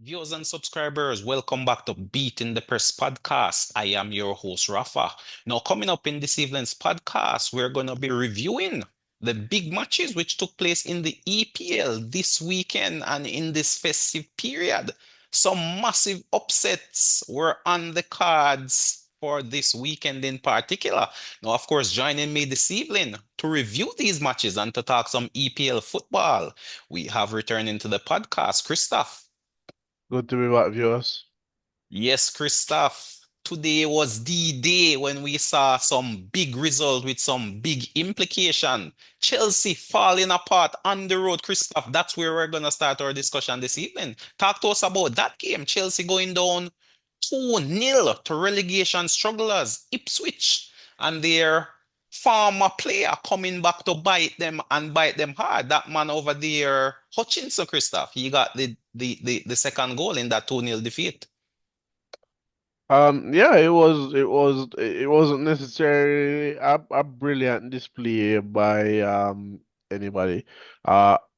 Viewers and subscribers, welcome back to Beating the Press podcast. I am your host, Rafa. Now, coming up in this evening's podcast, we're going to be reviewing the big matches which took place in the EPL this weekend and in this festive period. Some massive upsets were on the cards for this weekend in particular. Now, of course, joining me this evening to review these matches and to talk some EPL football, we have returning to the podcast, Christoph. Good to be back, viewers. Yes, Christoph. Today was the day when we saw some big result with some big implication. Chelsea falling apart on the road. Christoph, that's where we're going to start our discussion this evening. Talk to us about that game. Chelsea going down 2-0 to relegation strugglers, Ipswich, and their former player coming back to bite them and bite them hard. That man over there, Hutchinson, Christoph, he got the second goal in that 2-0 defeat. Yeah, it wasn't necessarily a brilliant display by anybody.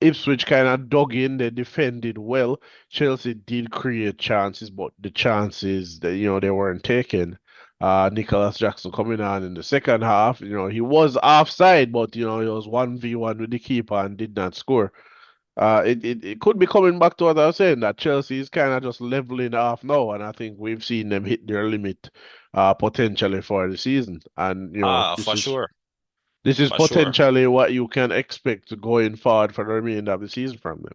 Ipswich kind of dug in, they defended well. Chelsea did create chances, but the chances that they weren't taken. Nicholas Jackson coming on in the second half, he was offside, but he was 1v1 with the keeper and did not score. It could be coming back to what I was saying that Chelsea is kind of just leveling off now, and I think we've seen them hit their limit potentially for the season. And For sure, this is for sure. potentially what you can expect going forward for the remainder of the season from them.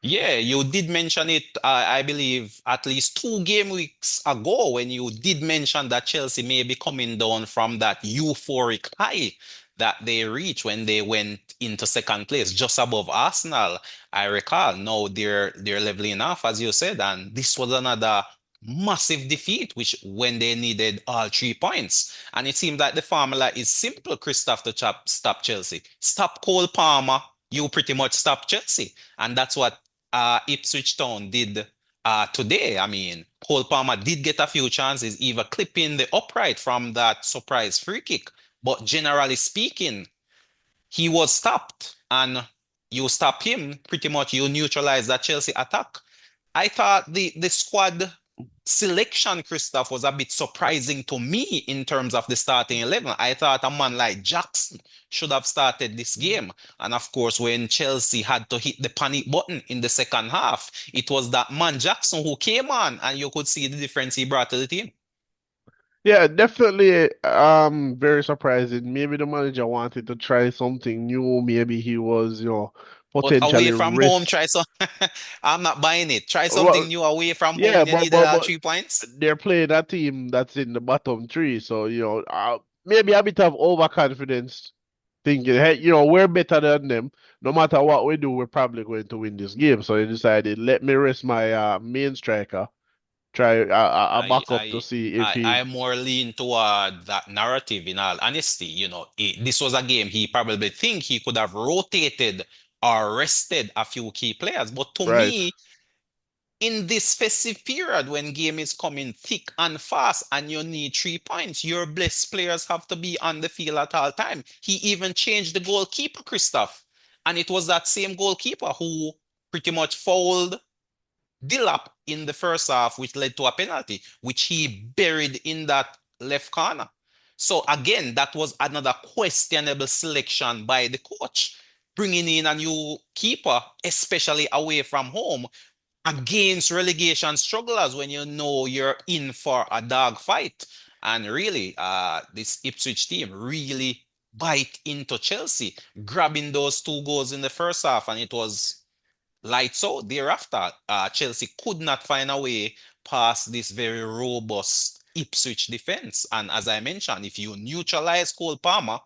Yeah, you did mention it, I believe, at least 2 game weeks ago when you did mention that Chelsea may be coming down from that euphoric high that they reached when they went into second place, just above Arsenal. I recall. Now they're leveling off, as you said, and this was another massive defeat, which when they needed all 3 points. And it seemed like the formula is simple, Christoph, to stop Chelsea. Stop Cole Palmer, you pretty much stop Chelsea. And that's what Ipswich Town did today. I mean, Cole Palmer did get a few chances, even clipping the upright from that surprise free kick. But generally speaking, he was stopped, and you stop him, pretty much you neutralize that Chelsea attack. I thought the squad selection, Christoph, was a bit surprising to me in terms of the starting 11. I thought a man like Jackson should have started this game. And of course, when Chelsea had to hit the panic button in the second half, it was that man Jackson who came on, and you could see the difference he brought to the team. Yeah, definitely. Very surprising. Maybe the manager wanted to try something new. Maybe he was, But away potentially from home, risk. try some. I'm not buying it. Try something Well, new away from home yeah, when you but needed but all but 3 points. they're playing a team that's in the bottom three, so maybe a bit of overconfidence, thinking, hey, we're better than them. No matter what we do, we're probably going to win this game. So they decided, let me rest my main striker, try a I backup to I see if he I more lean toward that narrative in all honesty. This was a game he probably think he could have rotated or rested a few key players. But to right. me, in this festive period when game is coming thick and fast and you need 3 points, your best players have to be on the field at all time. He even changed the goalkeeper, Christoph. And it was that same goalkeeper who pretty much fouled Dillap in the first half, which led to a penalty, which he buried in that left corner. So again, that was another questionable selection by the coach, bringing in a new keeper, especially away from home, against relegation strugglers when you know you're in for a dog fight. And really, this Ipswich team really bite into Chelsea, grabbing those 2 goals in the first half, and it was lights out thereafter. Chelsea could not find a way past this very robust Ipswich defense. And as I mentioned, if you neutralize Cole Palmer,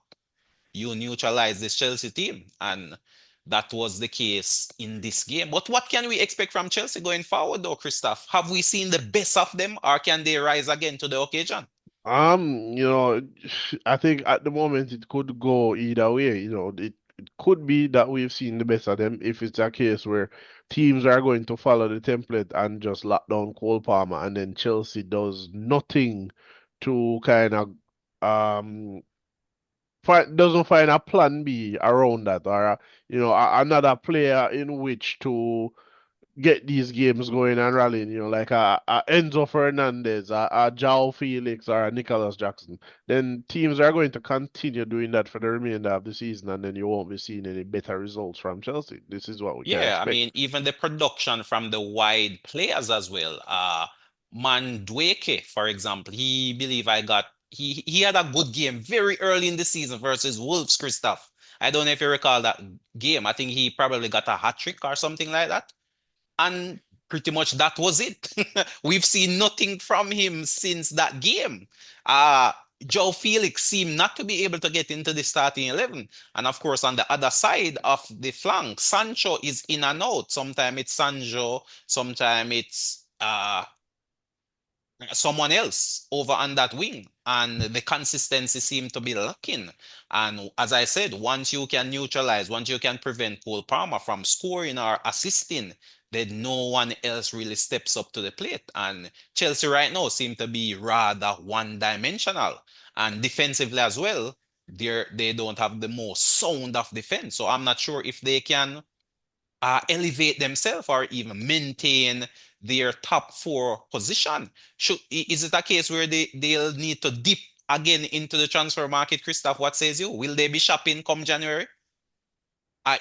you neutralize this Chelsea team. And that was the case in this game. But what can we expect from Chelsea going forward, though, Christoph? Have we seen the best of them, or can they rise again to the occasion? Um, you know, I think at the moment it could go either way. It could be that we've seen the best of them if it's a case where teams are going to follow the template and just lock down Cole Palmer, and then Chelsea does nothing to kind of um doesn't find a plan B around that, or another player in which to get these games going and rallying, like a Enzo Fernandez, a João Felix, or a Nicholas Jackson, then teams are going to continue doing that for the remainder of the season, and then you won't be seeing any better results from Chelsea. This is what we can Yeah, I expect. mean, even the production from the wide players as well. Mandweke, for example, he believe I got he had a good game very early in the season versus Wolves, Christoph. I don't know if you recall that game. I think he probably got a hat trick or something like that. And pretty much that was it. We've seen nothing from him since that game. Uh, Joe Felix seemed not to be able to get into the starting 11. And of course, on the other side of the flank, Sancho is in and out. Sometimes it's Sancho, sometimes it's someone else over on that wing. And the consistency seemed to be lacking. And as I said, once you can prevent Cole Palmer from scoring or assisting, then no one else really steps up to the plate. And Chelsea right now seem to be rather one-dimensional. And defensively as well, they don't have the most sound of defense. So I'm not sure if they can elevate themselves or even maintain their top four position? Is it a case where they'll need to dip again into the transfer market, Christoph? What says you? Will they be shopping come January?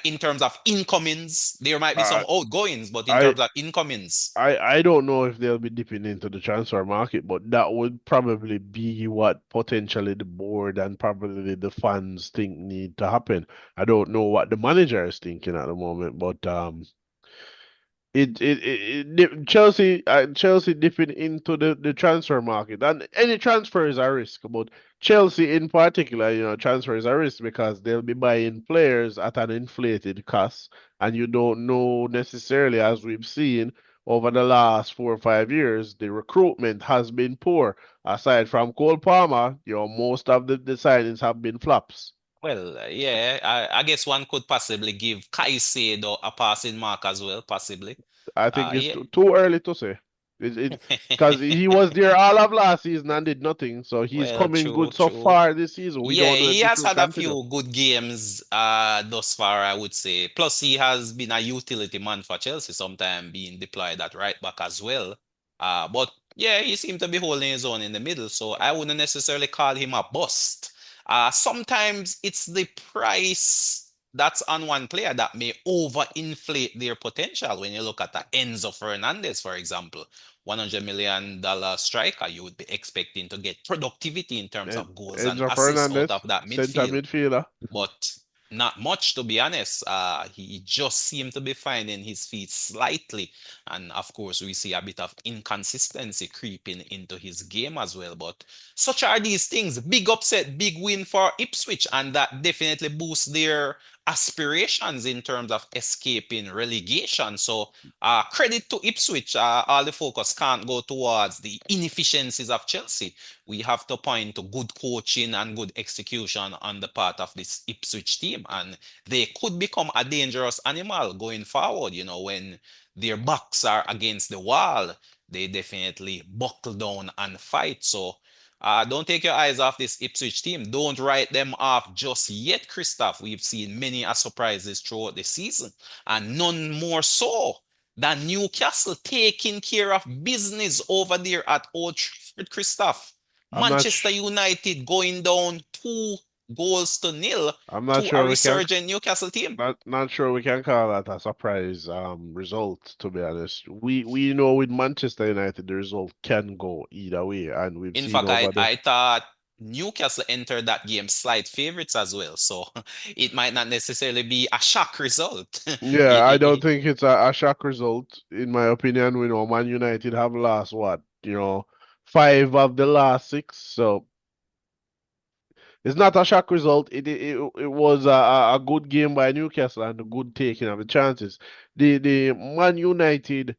In terms of incomings, there might be some I outgoings, but in I terms of incomings, I don't know if they'll be dipping into the transfer market, but that would probably be what potentially the board and probably the fans think need to happen. I don't know what the manager is thinking at the moment, but Chelsea dipping into the transfer market, and any transfer is a risk, but Chelsea in particular, transfer is a risk because they'll be buying players at an inflated cost, and you don't know necessarily, as we've seen over the last 4 or 5 years, the recruitment has been poor. Aside from Cole Palmer, most of the signings have been flops. well, yeah, I guess one could possibly give Caicedo a passing mark as well, possibly. I think it's Yeah. too early to say. Because he was there all of last season and did nothing. So he's Well, coming true, good so true. far this season. We Yeah, don't know if he this has will had a continue. few good games thus far, I would say. Plus, he has been a utility man for Chelsea, sometime being deployed at right back as well. But yeah, he seemed to be holding his own in the middle, so I wouldn't necessarily call him a bust. Sometimes it's the price that's on one player that may overinflate their potential. When you look at a Enzo Fernandez, for example, $100 million striker, you would be expecting to get productivity in terms And of goals and Enzo assists out of Fernandez, that center midfield, midfielder. but not much, to be honest. He just seemed to be finding his feet slightly. And of course, we see a bit of inconsistency creeping into his game as well. But such are these things. Big upset, big win for Ipswich, and that definitely boosts their aspirations in terms of escaping relegation. So, credit to Ipswich. All the focus can't go towards the inefficiencies of Chelsea. We have to point to good coaching and good execution on the part of this Ipswich team. And they could become a dangerous animal going forward. When their backs are against the wall, they definitely buckle down and fight. So don't take your eyes off this Ipswich team. Don't write them off just yet, Christoph. We've seen many a surprises throughout the season, and none more so than Newcastle taking care of business over there at Old Trafford, Christoph. I'm not. Manchester United going down 2 goals to nil I'm not to a sure we can. resurgent Newcastle team. Not sure we can call that a surprise result. To be honest, we know with Manchester United the result can go either way, and we've In seen fact, I, over the. I thought Newcastle entered that game slight favorites as well. So it might not necessarily be a shock result. Yeah, It- I it- don't it- think it's a shock result. In my opinion, we know Man United have lost what, 5 of the last 6. So it's not a shock result. It was a good game by Newcastle and a good taking of the chances. The Man United,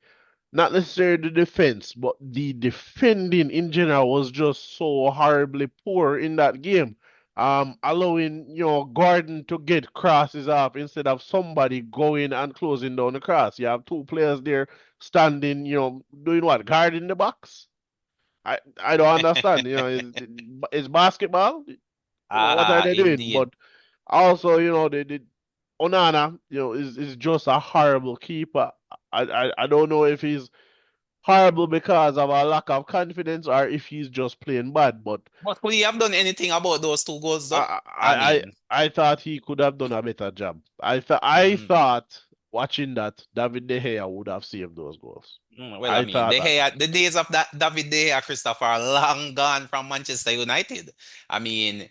not necessarily the defense, but the defending in general was just so horribly poor in that game. Allowing, Gordon to get crosses off instead of somebody going and closing down the cross. You have two players there standing, doing what? Guarding the box? I don't understand. Is basketball? What are they doing? Indeed. But also, the Onana, is just a horrible keeper. I don't know if he's horrible because of a lack of confidence or if he's just playing bad, but But could he have done anything about those two goals though? I I I I, mean, I thought he could have done a better job. I mm, thought watching that David De Gea would have saved those goals. well, I I mean, thought that. The days of that David De Gea, Christopher, are long gone from Manchester United. I mean,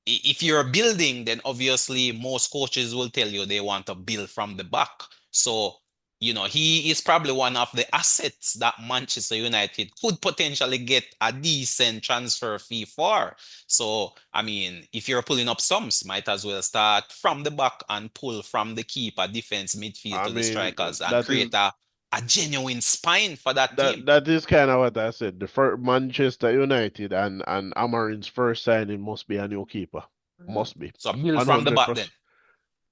if you're building, then obviously most coaches will tell you they want to build from the back. So, he is probably one of the assets that Manchester United could potentially get a decent transfer fee for. So, I mean, if you're pulling up sums, might as well start from the back and pull from the keeper, defense, midfield I to the mean strikers and that is create a genuine spine for that team. that is kind of what I said. The first Manchester United and Amarin's first signing must be a new keeper. Must be So build from the back then.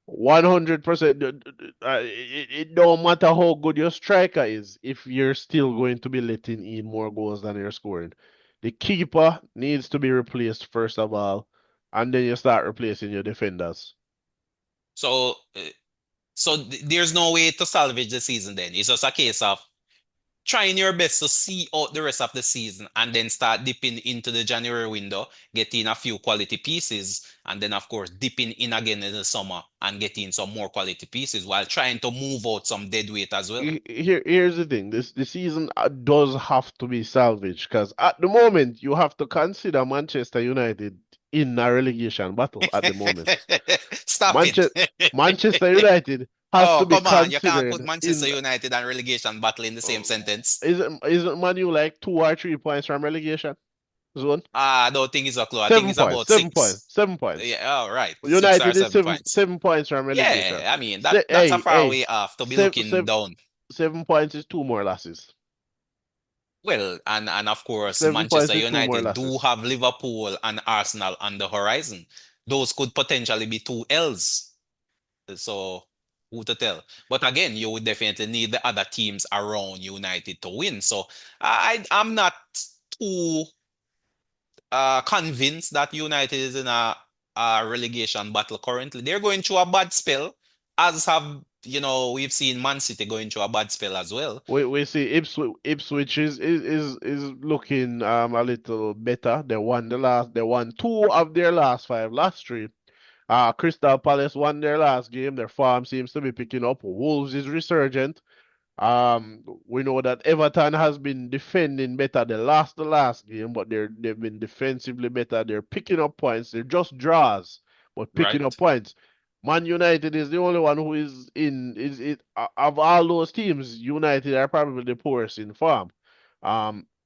100%. 100%. It don't matter how good your striker is if you're still going to be letting in more goals than you're scoring. The keeper needs to be replaced first of all, and then you start replacing your defenders. So, there's no way to salvage the season then. It's just a case of trying your best to see out the rest of the season and then start dipping into the January window, getting a few quality pieces, and then, of course, dipping in again in the summer and getting some more quality pieces while trying to move out some dead weight as well. Here's the thing. The season does have to be salvaged because at the moment you have to consider Manchester United in a relegation battle at the moment. Stop it. Manchester Manchester United has to Oh, be come on. You can't put considered Manchester in. United and relegation battle in the same uh, sentence. isn't Manu like 2 or 3 points from relegation zone? I don't think it's a clue. I think Seven it's points, about 7 points, six. 7 points. Yeah, all right. 6 or United is 7 seven points. 7 points from relegation. Yeah, I mean that's a Hey, far hey, way off to be seven, looking seven, down. 7 points is two more losses. Well, and of course, 7 points Manchester is two more United do losses. have Liverpool and Arsenal on the horizon. Those could potentially be two L's. So who to tell? But again, you would definitely need the other teams around United to win. So I'm not too convinced that United is in a relegation battle currently. They're going through a bad spell, as have, we've seen Man City going through a bad spell as well. We see Ipswich is looking a little better. They won two of their last five, last three. Crystal Palace won their last game. Their form seems to be picking up. Wolves is resurgent. We know that Everton has been defending better. They lost the last game, but they've been defensively better. They're picking up points. They're just draws, but picking up Right. points. Man United is the only one who is in is it of all those teams. United are probably the poorest in form.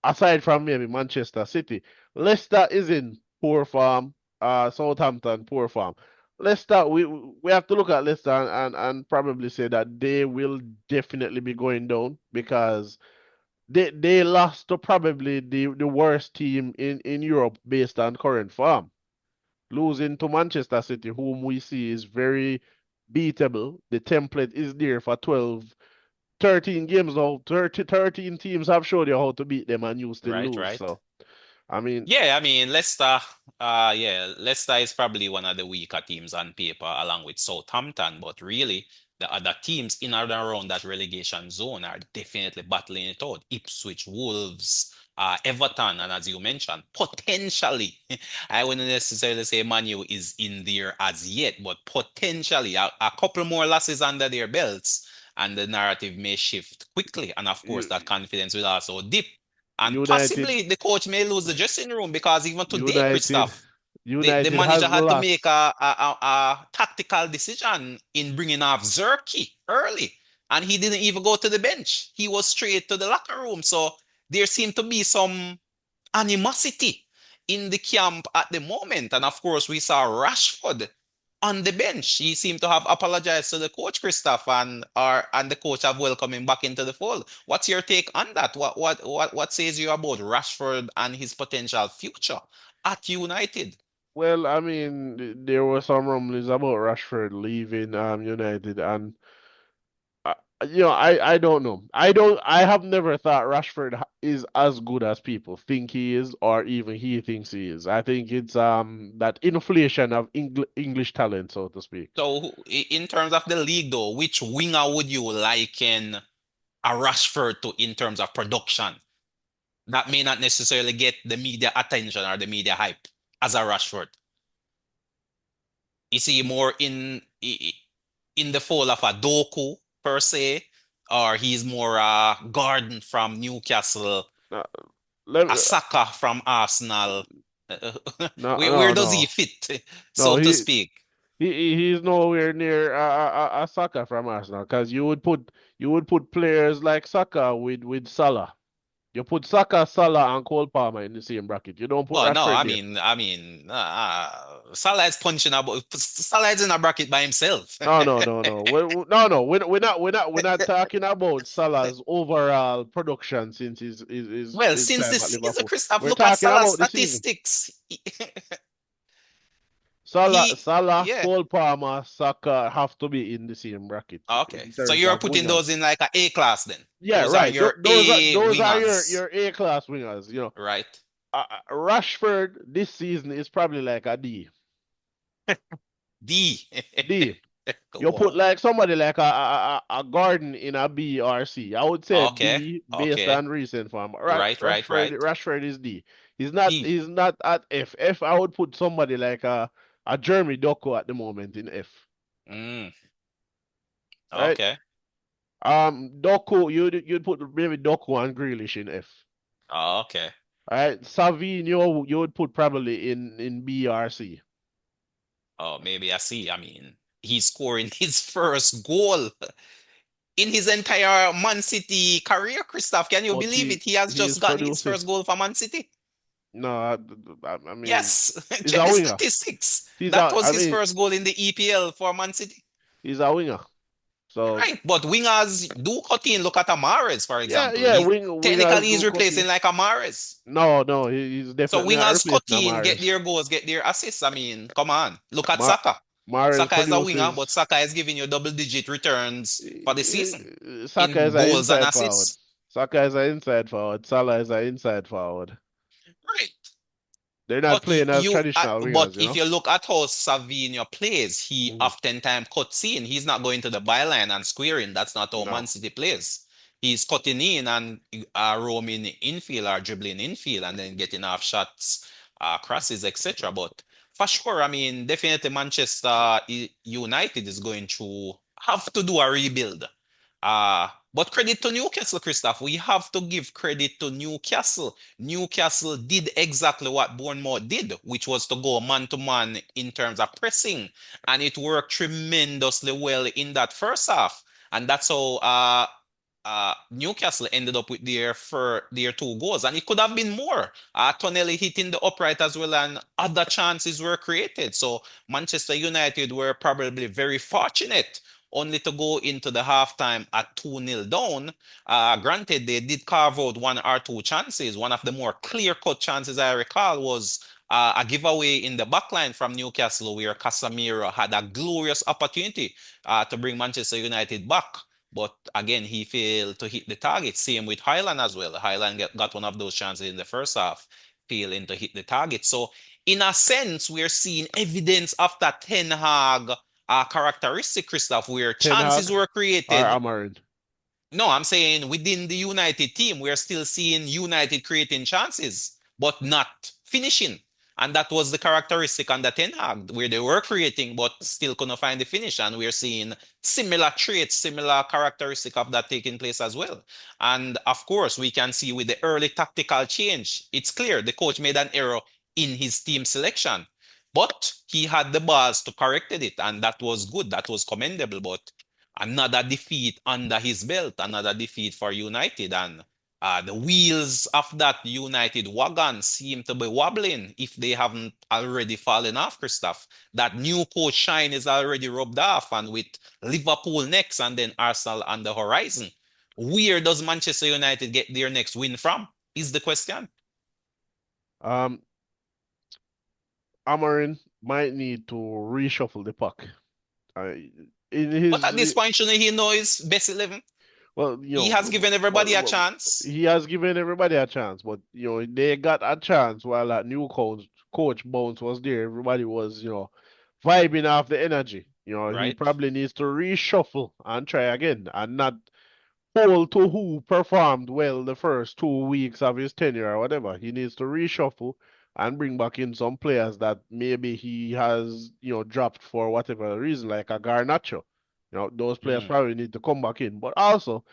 Aside from maybe Manchester City, Leicester is in poor form. Southampton poor form. Leicester, we have to look at Leicester and probably say that they will definitely be going down because they lost to probably the worst team in Europe based on current form. Losing to Manchester City, whom we see is very beatable. The template is there for 12, 13 games now. 13 teams have showed you how to beat them and you still Right, lose. right. So, I mean, Yeah, I mean, Leicester is probably one of the weaker teams on paper, along with Southampton. But really, the other teams in and around that relegation zone are definitely battling it out. Ipswich, Wolves, Everton, and as you mentioned, potentially, I wouldn't necessarily say Manu is in there as yet, but potentially a couple more losses under their belts, and the narrative may shift quickly. And of course, U- that confidence will also dip. And United, possibly the coach may lose the dressing room because even today, United, Christoph, the United manager has had to make lost. a tactical decision in bringing off Zerky early. And he didn't even go to the bench. He was straight to the locker room. So there seemed to be some animosity in the camp at the moment. And of course, we saw Rashford on the bench. He seemed to have apologized to the coach, Christoph, and the coach have welcomed him back into the fold. What's your take on that? What says you about Rashford and his potential future at United? Well, I mean, there were some rumblings about Rashford leaving United, and uh, I don't know. I have never thought Rashford is as good as people think he is, or even he thinks he is. I think it's that inflation of English talent, so to speak. So in terms of the league, though, which winger would you liken? a Rashford to in terms of production that may not necessarily get the media attention or the media hype as a Rashford? Is he more in the fold of a Doku per se, or he's more a Garden from Newcastle, Uh, let a me, Saka from Arsenal? no, Where no, does he no, fit, no. so to speak? He's nowhere near a Saka from Arsenal because you would put players like Saka with Salah. You put Saka, Salah, and Cole Palmer in the same bracket. You don't put Well, no, Rashford there. Salah is punching about. Salah is in a bracket by himself. No, no, no, no. We're not talking about Salah's overall production since Well, his since time the at season, Liverpool. Christoph, We're look at talking Salah's about the season. statistics. Salah, He, Salah, yeah. Cole Palmer, Saka have to be in the same bracket Okay. in So terms you're of putting wingers. those in like a A class then. Yeah, Those are right. your A Those are wingers, your A class wingers. right? Rashford this season is probably like a D. D. D. You put Whoa. like somebody like a Garden in a B or C. I would say Okay. B based Okay. on recent form. Right, right, right. Rashford is D. D. He's not at F. F I would put somebody like a Jeremy Doku at the moment in F. Mm. Right? Okay. Doku you'd put maybe Doku and Grealish in F. Okay. Right? Savinho you would put probably in B or C. Oh, maybe I see. I mean, he's scoring his first goal in his entire Man City career, Christoph. Can you But believe it? He has he just is gotten his producing. first goal for Man City. No, I mean Yes, he's check a the winger. statistics. That was I his mean first goal in the EPL for Man City. he's a winger. So Right, but wingers do cut in. Look at Amares, for yeah, example. yeah, He's wingers technically he's do cut replacing in. like Amares. No, no, he's So definitely not wingers cut replacing in, get Amaris. their goals, get their assists. I mean, come on. Look at Ma Saka. Mahrez Saka is a winger, but produces. Saka is giving you double-digit returns for the season Saka is in an goals and inside forward. assists. Saka is an inside forward. Salah is an inside forward. Right. They're not But playing as traditional but wingers, you if know. you look at how Savinho plays, he Mhm. oftentimes cuts in. He's not going to the byline and squaring. That's not how Man No. City plays. He's cutting in and roaming infield or dribbling infield and then getting off shots, crosses, etc. But for sure, I mean, definitely Manchester United is going to have to do a rebuild. But credit to Newcastle, Christoph. We have to give credit to Newcastle. Newcastle did exactly what Bournemouth did, which was to go man to man in terms of pressing. And it worked tremendously well in that first half. And that's how Newcastle ended up with their two goals. And it could have been more. Tonelli hitting the upright as well, and other chances were created. So Manchester United were probably very fortunate only to go into the halftime at 2-0 down. Granted, they did carve out one or two chances. One of the more clear-cut chances I recall was a giveaway in the backline from Newcastle where Casemiro had a glorious opportunity to bring Manchester United back. But again, he failed to hit the target. Same with Highland as well. Highland got one of those chances in the first half, failing to hit the target. So, in a sense, we're seeing evidence of that Ten Hag characteristic, Christoph, where Ten chances Hag were or created. Amarin. No, I'm saying within the United team, we're still seeing United creating chances, but not finishing. And that was the characteristic under Ten Hag, where they were creating, but still couldn't find the finish. And we're seeing similar traits, similar characteristic of that taking place as well. And of course, we can see with the early tactical change, it's clear the coach made an error in his team selection. But he had the balls to correct it, and that was good. That was commendable. But another defeat under his belt, another defeat for United. And the wheels of that United wagon seem to be wobbling if they haven't already fallen off, Christoph. That new coach shine is already rubbed off, and with Liverpool next and then Arsenal on the horizon. Where does Manchester United get their next win from? Is the question. Um, Amarin might need to reshuffle the pack. Uh, in But his at this point, shouldn't he know his best 11? Well, He has given everybody a chance, he has given everybody a chance, but they got a chance while that new coach Bones was there. Everybody was vibing off the energy. He right? probably needs to reshuffle and try again, and not hold to who performed well the first 2 weeks of his tenure or whatever. He needs to reshuffle and bring back in some players that maybe he has, dropped for whatever reason, like a Garnacho. Those players Mm, probably need to come back in. But also,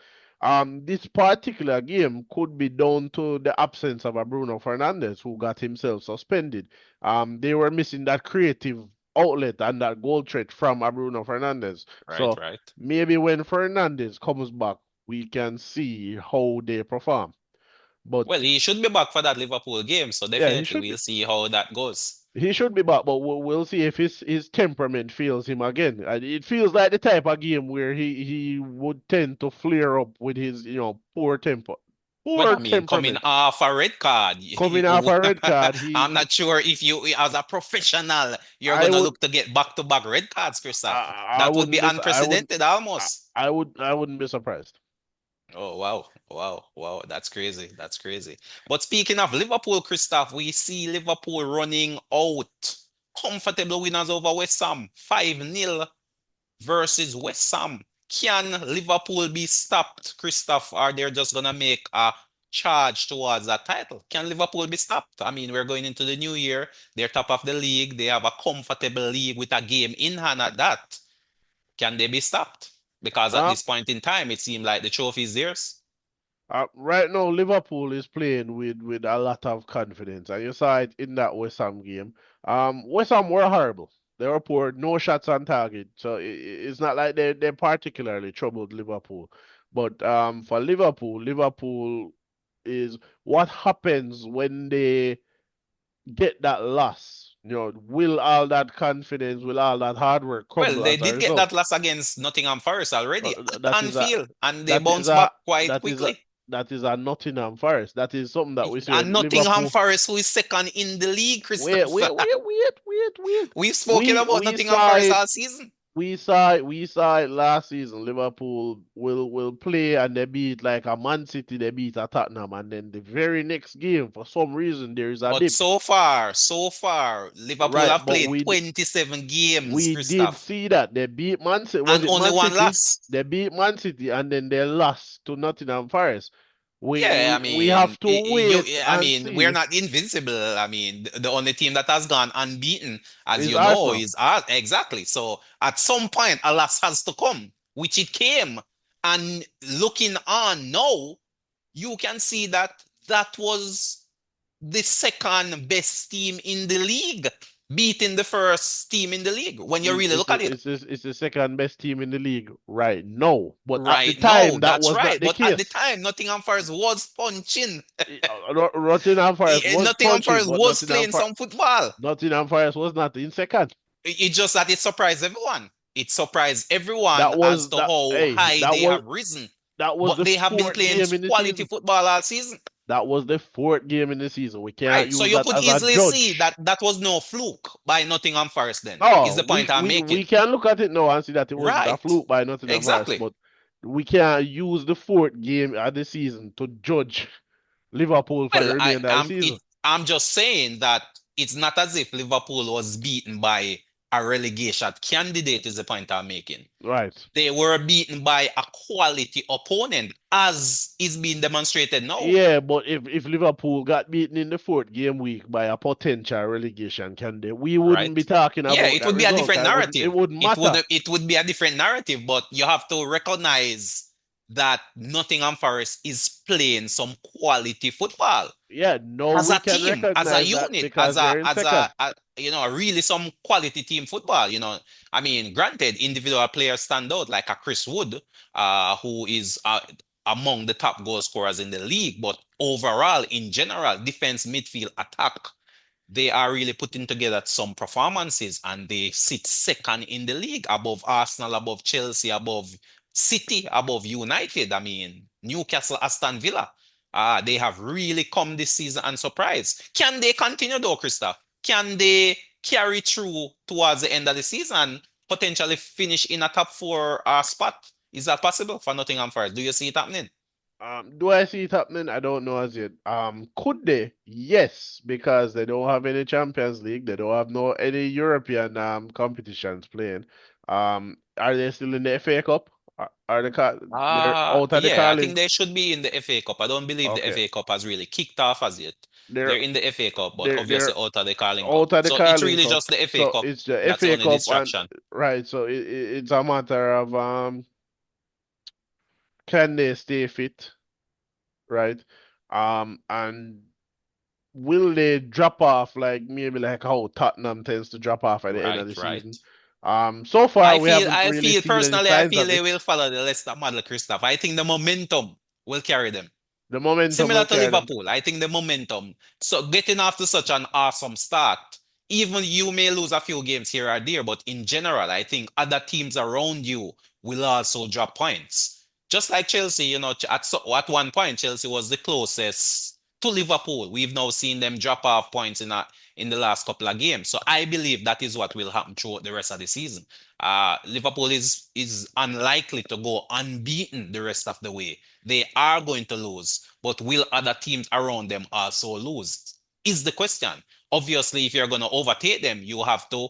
this particular game could be down to the absence of a Bruno Fernandes who got himself suspended. They were missing that creative outlet and that goal threat from a Bruno Fernandes. right, So right. maybe when Fernandes comes back, we can see how they perform. But Well, he should be back for that Liverpool game, so yeah, he definitely should be. we'll see how that goes. He should be back, but we'll see if his temperament fails him again. And it feels like the type of game where he would tend to flare up with his poor temper, Well, poor I mean, coming temperament. off a red card, Coming off a red card, I'm not sure if you, as a professional, you're I gonna would look to get back-to-back red cards, Christoph. I That would wouldn't be miss unprecedented almost. I wouldn't be surprised. Oh wow, wow, wow, that's crazy. That's crazy. But speaking of Liverpool, Christoph, we see Liverpool running out. Comfortable winners over West Ham, 5-0 versus West Ham. Can Liverpool be stopped, Christoph? Or they're just gonna make a charge towards that title? Can Liverpool be stopped? I mean, we're going into the new year. They're top of the league. They have a comfortable league with a game in hand at that. Can they be stopped? Because at Um, this point in time, it seemed like the trophy is theirs. right now, Liverpool is playing with a lot of confidence, and you saw it in that West Ham game. West Ham were horrible. They were poor, no shots on target, so it's not like they particularly troubled Liverpool. But for Liverpool, Liverpool is what happens when they get that loss. Will all that confidence, will all that hard work Well, crumble they as a did get result? that loss against Nottingham Forest already at That is a Anfield, and they that is bounced a back quite that is a quickly. that is a Nottingham Forest. That is something that we see And when Nottingham Liverpool. Forest, who is second in the league, Wait, Christopher. wait, wait, wait, wait, wait. We've spoken We about we Nottingham saw Forest it. all season. We saw it last season. Liverpool will play and they beat like a Man City. They beat a Tottenham, and then the very next game, for some reason, there is a But dip. so far, Liverpool Right, have but played we 27 games, we did Christoph, see that they beat Man City. Was and it only Man one City? loss. They beat Man City and then they lost to Nottingham Forest. We Yeah, I we we mean, have to wait I and mean, we're see. not invincible. I mean, the only team that has gone unbeaten, as Is you know, Arsenal. is exactly. So at some point, a loss has to come, which it came. And looking on now, you can see that that was the second best team in the league, beating the first team in the league when you really It's look at it. it's the second best team in the league right now. But at the Right now, time, that that's was not right. the But at the case. time, Nottingham Forest was punching. Nottingham Forest was Nottingham punching, Forest but was playing some football. Nottingham Forest was not in second. It's just that it surprised everyone. It surprised everyone That as was to that. how Hey, high they have risen. that was But the they have been fourth playing game in the quality season. football all season. That was the fourth game in the season. We can't Right. So use you that could as a easily see judge. that that was no fluke by Nottingham Forest then, is No, the point I'm we making. can look at it now and see that it wasn't a Right. fluke by Nottingham Forest, Exactly. but we can't use the fourth game of the season to judge Liverpool for the Well, remainder of the season. I'm just saying that it's not as if Liverpool was beaten by a relegation candidate, is the point I'm making. Right. They were beaten by a quality opponent, as is being demonstrated now. Yeah, but if Liverpool got beaten in the fourth game week by a potential relegation candidate, we wouldn't Right? be talking Yeah, about it that would be a result. different It narrative. wouldn't It matter. would it would be a different narrative, but you have to recognize that Nottingham Forest is playing some quality football Yeah, no, as we a can team, as a recognize that unit, as because they're in second. really some quality team football. I mean, granted, individual players stand out like a Chris Wood, who is among the top goal scorers in the league, but overall, in general, defense, midfield, attack, they are really putting together some performances and they sit second in the league above Arsenal, above Chelsea, above City, above United. I mean, Newcastle, Aston Villa. They have really come this season and surprised. Can they continue though, Christoph? Can they carry through towards the end of the season and potentially finish in a top four spot? Is that possible for Nottingham Forest? Do you see it happening? Do I see it happening? I don't know as yet. Could they? Yes, because they don't have any Champions League. They don't have no any European competitions playing. Are they still in the FA Cup? Are they're Ah, out of the yeah, I think calling? they should be in the FA Cup. I don't believe the Okay, FA Cup has really kicked off as yet. they're They're in the FA Cup, but they're obviously out of the Carling Cup. out of the So it's calling really cup. just the FA So Cup. it's the That's the FA only Cup and distraction. right. So it's a matter of can they stay fit, right? And will they drop off like maybe like how Tottenham tends to drop off at the end of Right, the right. season? So far we haven't I really feel seen any personally, I signs feel of they it. will follow the Leicester model, Christoph. I think the momentum will carry them. The momentum Similar will to carry them. Liverpool, I think the momentum. So getting off to such an awesome start, even you may lose a few games here or there, but in general, I think other teams around you will also drop points. Just like Chelsea, at one point, Chelsea was the closest to Liverpool. We've now seen them drop off points in the last couple of games. So I believe that is what will happen throughout the rest of the season. Liverpool is unlikely to go unbeaten the rest of the way. They are going to lose, but will other teams around them also lose? Is the question. Obviously, if you're going to overtake them, you have to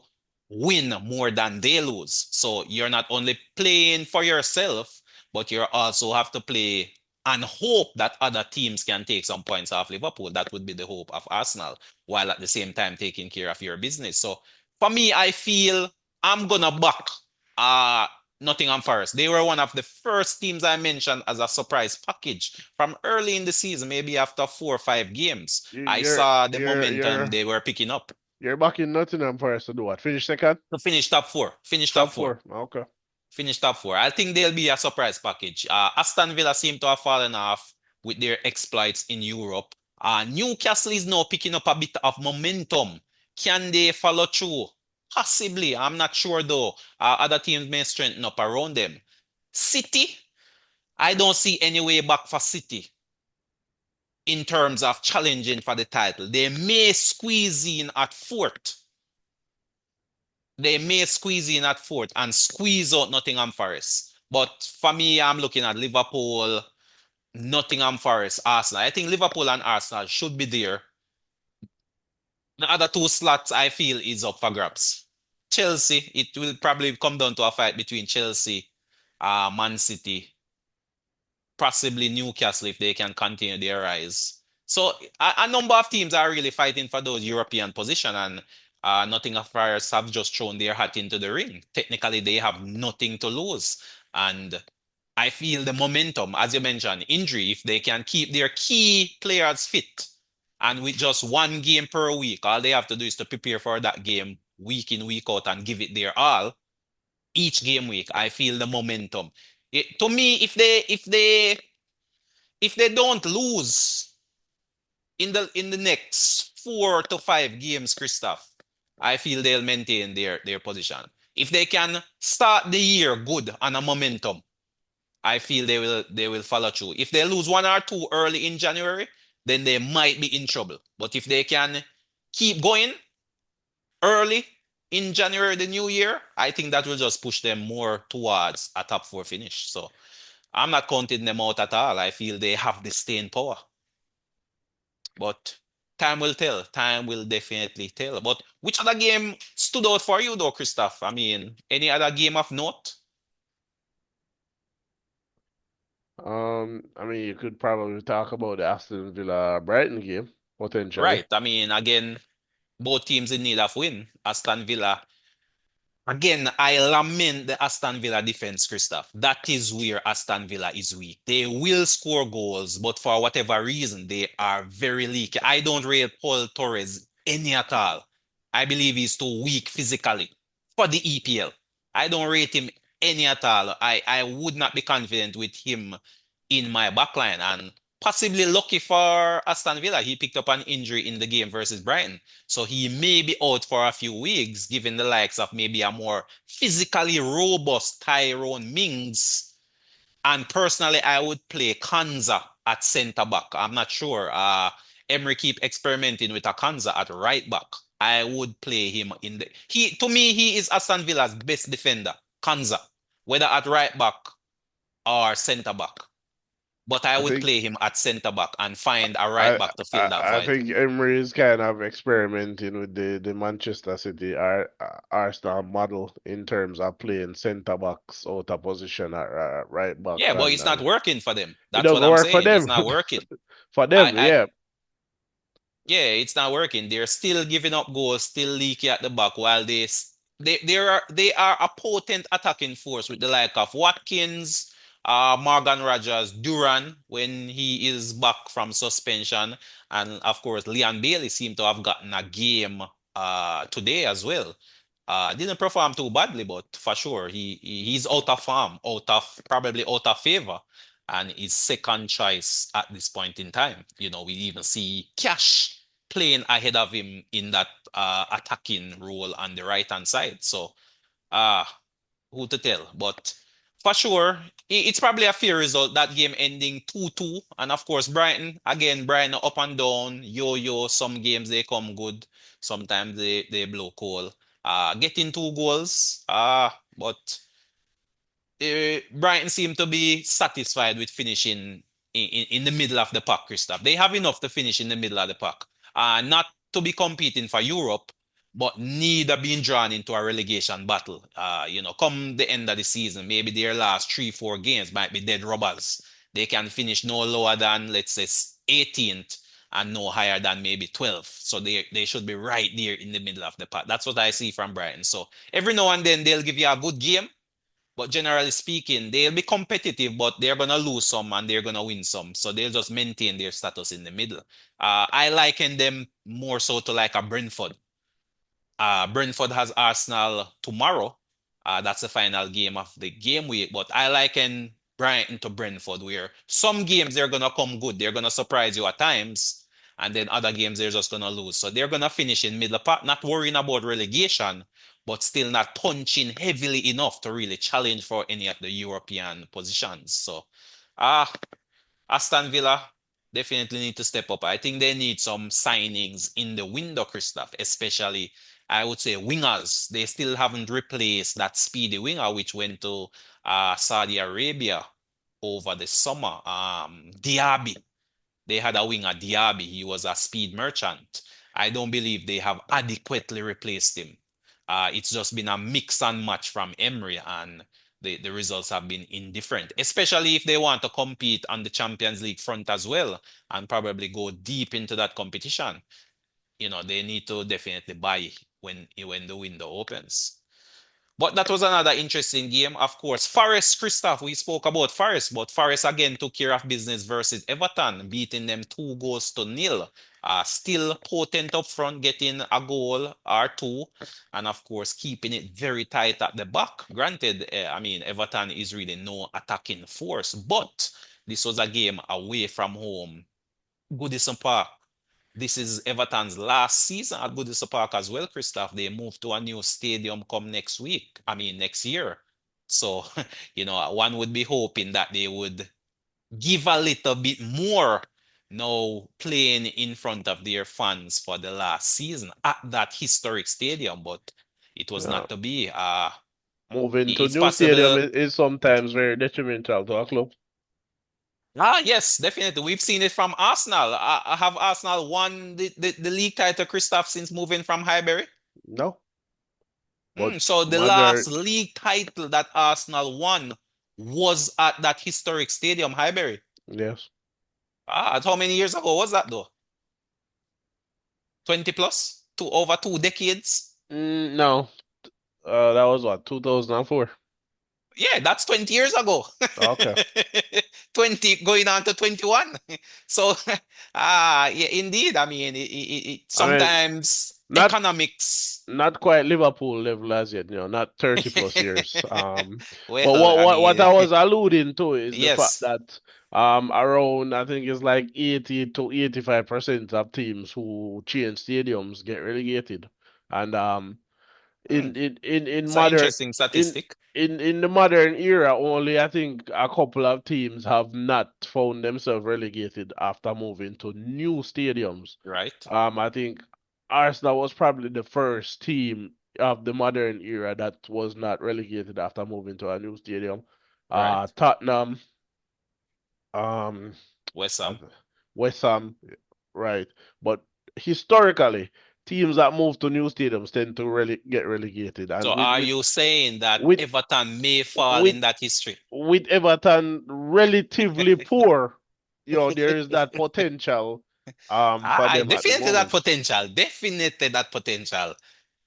win more than they lose. So you're not only playing for yourself, but you also have to play and hope that other teams can take some points off Liverpool. That would be the hope of Arsenal, while at the same time taking care of your business. So for me, I feel I'm gonna back uh Nottingham Forest. They were one of the first teams I mentioned as a surprise package from early in the season, maybe after 4 or 5 games. You- I You're saw the you're momentum you're they were picking up you're back in Nottingham for us to do what? Finish second? to finish top four. Finish top Top four. four. Okay. Finish top four. I think they'll be a surprise package. Aston Villa seem to have fallen off with their exploits in Europe. Newcastle is now picking up a bit of momentum. Can they follow through? Possibly. I'm not sure though. Other teams may strengthen up around them. City, I don't see any way back for City in terms of challenging for the title. They may squeeze in at fourth. They may squeeze in at fourth and squeeze out Nottingham Forest. But for me, I'm looking at Liverpool, Nottingham Forest, Arsenal. I think Liverpool and Arsenal should be there. The other two slots I feel is up for grabs. Chelsea, it will probably come down to a fight between Chelsea, Man City, possibly Newcastle if they can continue their rise. So a number of teams are really fighting for those European position, and Nottingham Forest have just thrown their hat into the ring. Technically, they have nothing to lose, and I feel the momentum, as you mentioned, injury. If they can keep their key players fit, and with just one game per week, all they have to do is to prepare for that game week in week out and give it their all each game week. I feel the momentum. To me, if they don't lose in the next 4 to 5 games, Christoph, I feel they'll maintain their position. If they can start the year good on a momentum, I feel they will follow through. If they lose one or two early in January, then they might be in trouble. But if they can keep going early in January, the new year, I think that will just push them more towards a top four finish. So I'm not counting them out at all. I feel they have the staying power. But time will tell. Time will definitely tell. But which other game stood out for you though, Christoph? I mean, any other game of note? I mean, you could probably talk about the Aston Villa Brighton game potentially. Right. I mean, again, both teams in need of win. Aston Villa. Again, I lament the Aston Villa defense, Christoph. That is where Aston Villa is weak. They will score goals, but for whatever reason, they are very leaky. I don't rate Paul Torres any at all. I believe he's too weak physically for the EPL. I don't rate him any at all. I would not be confident with him in my backline. And possibly lucky for Aston Villa, he picked up an injury in the game versus Brighton. So he may be out for a few weeks, given the likes of maybe a more physically robust Tyrone Mings. And personally, I would play Kanza at centre back. I'm not sure. Emery keep experimenting with a Kanza at right back. I would play him in the he to me he is Aston Villa's best defender, Kanza, whether at right back or centre back. but I I would think play him at centre back and find a right I back to fill I, that I void. think Emery is kind of experimenting with the Manchester City Arsenal model in terms of playing centre backs out of position at right back, Yeah, but and, it's not and working for them. it That's what doesn't I'm work for saying. It's them. not working. For I, them, I yeah. Yeah, it's not working. They're still giving up goals, still leaky at the back while they are a potent attacking force with the like of Watkins, Morgan Rogers, Duran when he is back from suspension, and of course Leon Bailey seemed to have gotten a game today as well. Didn't perform too badly, but for sure he's out of form, probably out of favor, and is second choice at this point in time. We even see Cash playing ahead of him in that attacking role on the right hand side. So, uh, who to tell? But for sure, it's probably a fair result. That game ending 2-2, and of course Brighton again. Brighton up and down, yo-yo. Some games they come good, sometimes they blow cold. Getting 2 goals. But Brighton seem to be satisfied with finishing in the middle of the pack, Christoph. They have enough to finish in the middle of the pack. Not to be competing for Europe, but neither being drawn into a relegation battle. Come the end of the season, maybe their last 3, 4 games might be dead rubbers. They can finish no lower than, let's say, 18th and no higher than maybe 12th. So they should be right there in the middle of the pack. That's what I see from Brighton. So every now and then they'll give you a good game, but generally speaking, they'll be competitive, but they're gonna lose some and they're gonna win some. So they'll just maintain their status in the middle. I liken them more so to like a Brentford. Brentford has Arsenal tomorrow. That's the final game of the game week. But I liken Brighton to Brentford, where some games they're gonna come good, they're gonna surprise you at times, and then other games they're just gonna lose. So they're gonna finish in middle part, not worrying about relegation, but still not punching heavily enough to really challenge for any of the European positions. So, uh Aston Villa definitely need to step up. I think they need some signings in the window, Christoph, especially I would say wingers. They still haven't replaced that speedy winger which went to Saudi Arabia over the summer. Diaby. They had a winger, Diaby. He was a speed merchant. I don't believe they have adequately replaced him. It's just been a mix and match from Emery, and the results have been indifferent, especially if they want to compete on the Champions League front as well and probably go deep into that competition. They need to definitely buy when the window opens. But that was another interesting game. Of course, Forest, Christoph, we spoke about Forest, but Forest again took care of business versus Everton, beating them 2 goals to nil. Still potent up front, getting a goal or two, and of course, keeping it very tight at the back. Granted, I mean, Everton is really no attacking force, but this was a game away from home. Goodison Park. This is Everton's last season at Goodison Park as well, Christoph. They move to a new stadium come next week. I mean, next year. So, one would be hoping that they would give a little bit more now playing in front of their fans for the last season at that historic stadium, but it was Yeah. not to be. Moving to It's new stadium possible. is sometimes very detrimental to a club. Yes, definitely. We've seen it from Arsenal. Have Arsenal won the league title, Christoph, since moving from Highbury? No, but So the last modern, league title that Arsenal won was at that historic stadium, Highbury. yes. How many years ago was that though? 20 plus? Over 2 decades? No, that was what, 2004. Yeah, that's 20 years ago. Okay. 20 going on to 21. So, yeah, indeed. I mean, I mean, sometimes not economics. not quite Liverpool level as yet, not 30 plus years. But Well, what I what what mean, I was alluding to is the fact yes, that around, I think it's like 80 to 85% of teams who change stadiums get relegated. And hmm, in it's an modern interesting in statistic, in the modern era, only I think a couple of teams have not found themselves relegated after moving to new stadiums. right? I think Arsenal was probably the first team of the modern era that was not relegated after moving to a new stadium. Right. Tottenham, Um, West uh, Ham. West Ham, right? But historically, teams that move to new stadiums tend to really get relegated, So and are you saying that with Everton may fall with in that history? with Everton relatively poor, there is that potential for I them at the definitely that moment. potential. Definitely that potential.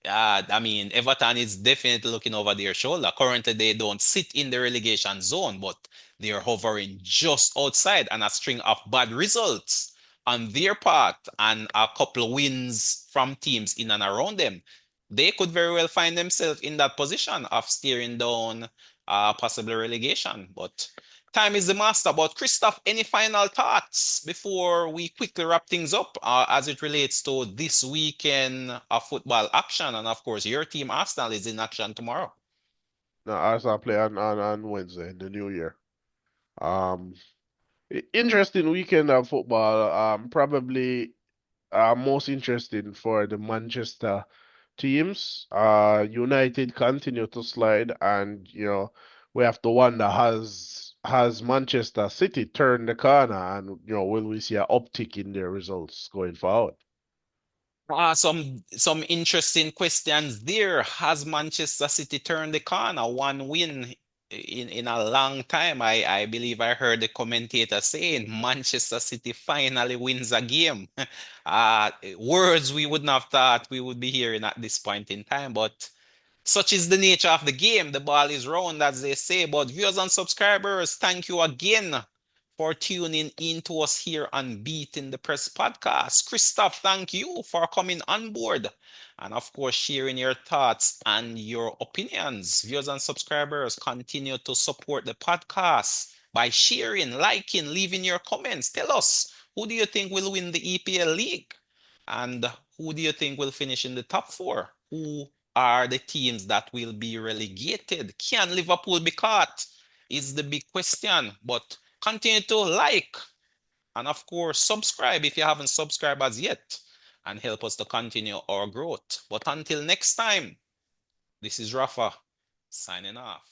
Yeah, I mean, Everton is definitely looking over their shoulder. Currently, they don't sit in the relegation zone, but they are hovering just outside, and a string of bad results on their part and a couple of wins from teams in and around them. They could very well find themselves in that position of steering down possible relegation. But time is the master. But Christoph, any final thoughts before we quickly wrap things up as it relates to this weekend of football action? And of course, your team Arsenal is in action tomorrow. Now, Arsenal play on Wednesday in the new year. Um, Interesting weekend of football. Probably most interesting for the Manchester teams. United continue to slide, and we have to wonder, has Manchester City turned the corner, and will we see an uptick in their results going forward? Some interesting questions there. Has Manchester City turned the corner? One win in a long time. I believe I heard the commentator saying Manchester City finally wins a game. Words we wouldn't have thought we would be hearing at this point in time, but such is the nature of the game. The ball is round, as they say. But viewers and subscribers, thank you again for tuning in to us here on Beating the Press podcast. Christoph, thank you for coming on board and, of course, sharing your thoughts and your opinions. Viewers and subscribers, continue to support the podcast by sharing, liking, leaving your comments. Tell us, who do you think will win the EPL league? And who do you think will finish in the top four? Who are the teams that will be relegated? Can Liverpool be caught? Is the big question. But continue to like and, of course, subscribe if you haven't subscribed as yet and help us to continue our growth. But until next time, this is Rafa signing off.